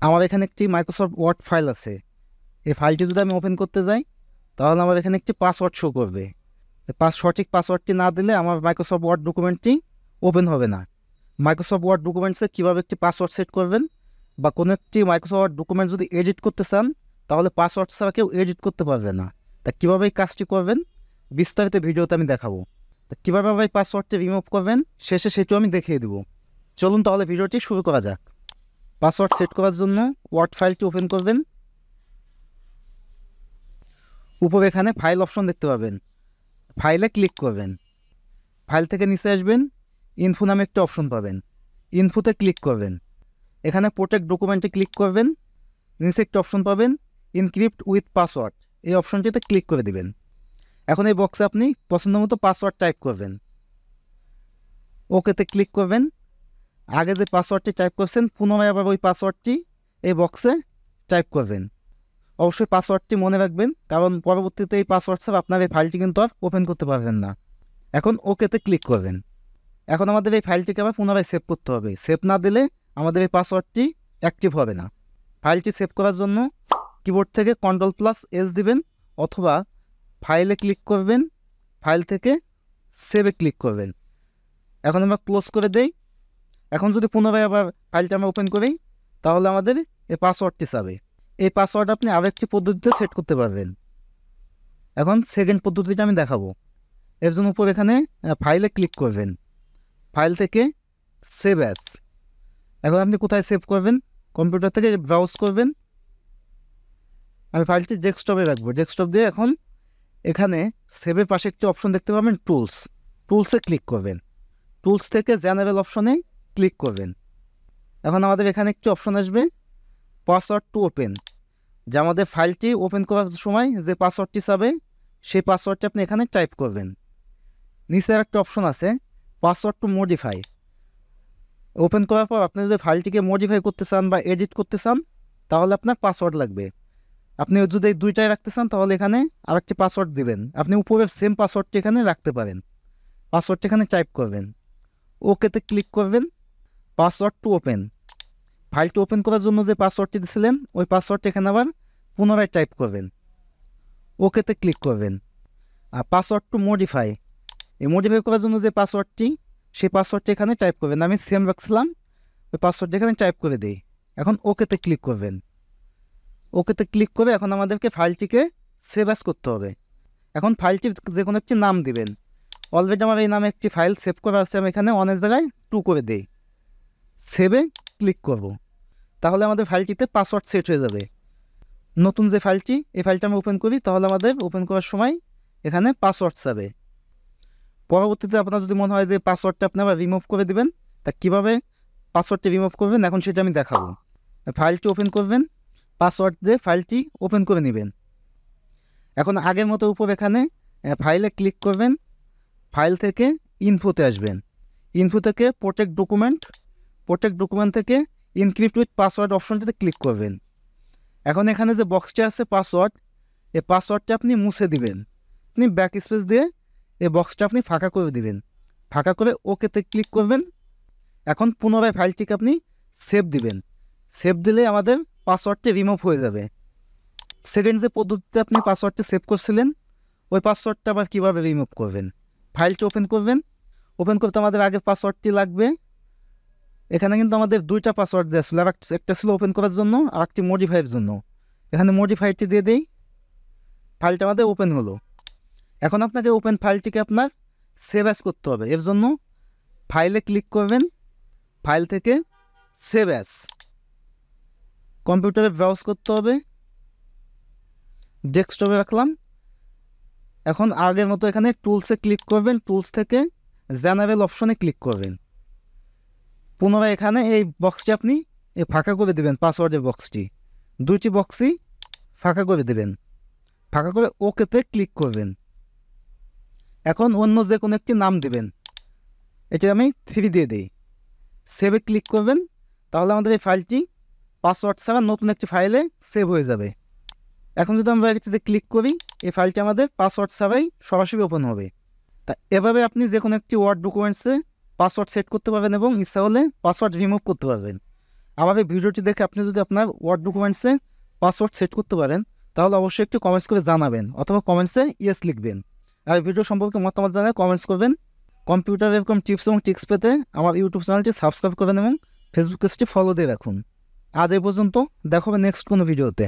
আমার এখানে একটি মাইক্রোসফট ওয়ার্ড ফাইল আছে। এই ফাইলটি যদি আমি ওপেন করতে যাই তাহলে আমার এখানে একটি পাসওয়ার্ড শো করবে। সঠিক পাসওয়ার্ডটি না দিলে আমার মাইক্রোসফট ওয়ার্ড ডকুমেন্টটি ওপেন হবে না। মাইক্রোসফট ওয়ার্ড ডকুমেন্টসে কীভাবে একটি পাসওয়ার্ড সেট করবেন বা কোনো একটি মাইক্রোসফট ওয়ার্ড ডকুমেন্ট যদি এডিট করতে চান তাহলে পাসওয়ার্ড ছাড়া কেউ এডিট করতে পারবে না। তা কীভাবে এই কাজটি করবেন বিস্তারিত ভিডিওতে আমি দেখাবো। তা কীভাবে এই পাসওয়ার্ডটি রিমুভ করবেন শেষে সেটিও আমি দেখিয়ে দেবো। চলুন তাহলে ভিডিওটি শুরু করা যাক। পাসওয়ার্ড সেট করার জন্য ওয়ার্ড ফাইলটি ওপেন করবেন। উপরে এখানে ফাইল অপশন দেখতে পাবেন, ফাইলে ক্লিক করবেন। ফাইল থেকে নিচে আসবেন, ইনফো নামে একটা অপশন পাবেন, ইনফোতে ক্লিক করবেন। এখানে প্রোটেক্ট ডকুমেন্টে ক্লিক করবেন। নিচে একটা অপশন পাবেন ইনক্রিপ্ট উইথ পাসওয়ার্ড, এই অপশনটিতে ক্লিক করে দিবেন। এখন এই বক্সে আপনি পছন্দ মতো পাসওয়ার্ড টাইপ করবেন, ওকেতে ক্লিক করবেন। আগে যে পাসওয়ার্ডটি টাইপ করছেন পুনরায় আবার ওই পাসওয়ার্ডটি এই বক্সে টাইপ করবেন। অবশ্যই পাসওয়ার্ডটি মনে রাখবেন, কারণ পরবর্তীতে এই পাসওয়ার্ড ছাড়া আপনার এই ফাইলটি কিন্তু আর ওপেন করতে পারবেন না। এখন ওকেতে ক্লিক করবেন। এখন আমাদের এই ফাইলটিকে আবার পুনরায় সেভ করতে হবে। সেভ না দিলে আমাদের এই পাসওয়ার্ডটি অ্যাক্টিভ হবে না। ফাইলটি সেভ করার জন্য কিবোর্ড থেকে Ctrl+S দিবেন অথবা ফাইলে ক্লিক করবেন, ফাইল থেকে সেভে ক্লিক করবেন। এখন আমরা ক্লোজ করে দেই। এখন যদি পুনরায় আবার ফাইলটা আমরা ওপেন করি তাহলে আমাদের এই পাসওয়ার্ডটি চাবে। এই পাসওয়ার্ড আপনি আরেকটি পদ্ধতিতে সেট করতে পারবেন। এখন সেকেন্ড পদ্ধতিটা আমি দেখাবো। এর জন্য উপর এখানে ফাইলে ক্লিক করবেন, ফাইল থেকে সেভ অ্যাজ। এখন আপনি কোথায় সেভ করবেন, কম্পিউটার থেকে ব্রাউজ করবেন। আমি ফাইলটি ডেস্কটপে রাখবো। ডেস্কটপ দিয়ে এখন এখানে সেভের পাশে একটি অপশন দেখতে পাবেন টুলস, টুলসে ক্লিক করবেন। টুলস থেকে জেনারেল অপশনে ক্লিক করবেন। এখন আমাদের এখানে একটি অপশন আসবে পাসওয়ার্ড টু ওপেন, যে আমাদের ফাইলটি ওপেন করার সময় যে পাসওয়ার্ডটি চাবে সেই পাসওয়ার্ডটি আপনি এখানে টাইপ করবেন। নিচে একটা অপশন আছে পাসওয়ার্ড টু মডিফাই। ওপেন করার পর আপনি যদি ফাইলটিকে মডিফাই করতে চান বা এডিট করতে চান তাহলে আপনার পাসওয়ার্ড লাগবে। আপনি যদি এই দুইটাই রাখতে চান তাহলে এখানে আরেকটি পাসওয়ার্ড দিবেন। আপনি উপরের সেম পাসওয়ার্ডটি এখানে রাখতে পারেন। পাসওয়ার্ডটি এখানে টাইপ করবেন, ওকেতে ক্লিক করবেন। পাসওয়ার্ড টু ওপেন, ফাইলটি ওপেন করার জন্য যে পাসওয়ার্ডটি দিয়েছিলেন ওই পাসওয়ার্ডটি এখানে আবার পুনরায় টাইপ করবেন, ওকেতে ক্লিক করবেন। আর পাসওয়ার্ড টু মডিফাই, এই মডিফাই করার জন্য যে পাসওয়ার্ডটি সেই পাসওয়ার্ডটি এখানে টাইপ করবেন। আমি সেম রাখছিলাম, ওই পাসওয়ার্ডটি এখানে টাইপ করে দিই। এখন ওকেতে ক্লিক করবেন। ওকেতে ক্লিক করে এখন আমাদেরকে ফাইলটিকে সেভ অ্যাজ করতে হবে। এখন ফাইলটির যে কোনো একটি নাম দিবেন। অলরেডি আমার এই নামে একটি ফাইল সেভ করা আছে, আমি এখানে অনেক জায়গায় 2 করে দিই। সেভে ক্লিক করব, তাহলে আমাদের ফাইলটিতে পাসওয়ার্ড সেট হয়ে যাবে। নতুন যে ফাইলটি, এই ফাইলটা আমি ওপেন করি তাহলে আমাদের ওপেন করার সময় এখানে পাসওয়ার্ড চাবে। পরবর্তীতে আপনার যদি মনে হয় যে পাসওয়ার্ডটা আপনি আবার রিমুভ করে দেবেন, তা কীভাবে পাসওয়ার্ডটি রিমুভ করবেন এখন সেটা আমি দেখাবো। ফাইলটি ওপেন করবেন, পাসওয়ার্ড দিয়ে ফাইলটি ওপেন করে নেবেন। এখন আগের মতো উপর এখানে ফাইলে ক্লিক করবেন, ফাইল থেকে ইনফোতে আসবেন। ইনফো থেকে প্রোটেক্ট ডকুমেন্ট, প্রোটেক্ট ডকুমেন্ট থেকে ইনক্রিপ্ট উইথ পাসওয়ার্ড অপশনটিতে ক্লিক করবেন। এখন এখানে যে বক্সটি আছে পাসওয়ার্ড, এই পাসওয়ার্ডটা আপনি মুছে দিবেন। আপনি ব্যাক স্পেস দিয়ে এই বক্সটা আপনি ফাঁকা করে দিবেন। ফাঁকা করে ওকেতে ক্লিক করবেন। এখন পুনরায় ফাইলটিকে আপনি সেভ দিবেন। সেভ দিলে আমাদের পাসওয়ার্ডটি রিমুভ হয়ে যাবে। সেকেন্ড যে পদ্ধতিতে আপনি পাসওয়ার্ডটি সেভ করছিলেন ওই পাসওয়ার্ডটা আবার কীভাবে রিমুভ করবেন, ফাইলটি ওপেন করবেন। ওপেন করতে আমাদের আগে পাসওয়ার্ডটি লাগবে। এখানে কিন্তু আমাদের দুইটা পাসওয়ার্ড দেওয়া ছিল, একটা ছিল ওপেন করার জন্য আর একটি মডিফাইয়ের জন্য। এখানে মডিফাইটি দিয়ে দেই, ফাইলটা আমাদের ওপেন হলো। এখন আপনাকে ওপেন ফাইলটিকে আপনার সেভ অ্যাজ করতে হবে। এর জন্য ফাইলে ক্লিক করবেন, ফাইল থেকে সেভ অ্যাজ, কম্পিউটারে ব্রাউজ করতে হবে। ডেস্কটপে রাখলাম। এখন আগের মতো এখানে টুলসে ক্লিক করবেন, টুলস থেকে জেনারেল অপশনে ক্লিক করবেন। পুনরায় এখানে এই বক্সটি আপনি ফাঁকা করে দেবেন। পাসওয়ার্ডের বক্সটি, দুইটি বক্সই ফাঁকা করে দেবেন। ফাঁকা করে ওকেতে ক্লিক করবেন। এখন অন্য যে কোনো একটি নাম দেবেন, এটি আমি 3 দিয়ে দিই। সেভে ক্লিক করবেন, তাহলে আমাদের এই ফাইলটি পাসওয়ার্ড ছাড়া নতুন একটি ফাইলে সেভ হয়ে যাবে। এখন যদি আমরা এটিতে ক্লিক করি এই ফাইলটি আমাদের পাসওয়ার্ড ছাড়াই সরাসরি ওপেন হবে। তা এভাবে আপনি যে কোনো একটি ওয়ার্ড ডকুমেন্টসে পাসওয়ার্ড সেট করতে পারবেন এবং ইচ্ছা হলে পাসওয়ার্ড রিমুভ করতে পারবেন। আমার এই ভিডিওটি দেখে আপনি যদি আপনার ওয়ার্ড ডকুমেন্টসে পাসওয়ার্ড সেট করতে পারেন তাহলে অবশ্যই একটু কমেন্টস করে জানাবেন অথবা কমেন্টসে ইয়েস লিখবেন। আর ভিডিও সম্পর্কে মতামত জানায় কমেন্টস করবেন। কম্পিউটার এরকম টিপস এবং ট্রিক্স পেতে আমার ইউটিউব চ্যানেলটি সাবস্ক্রাইব করবেন এবং ফেসবুক পেজটি ফলো দিয়ে রাখুন। আজ এই পর্যন্ত, দেখা হবে নেক্সট কোনো ভিডিওতে।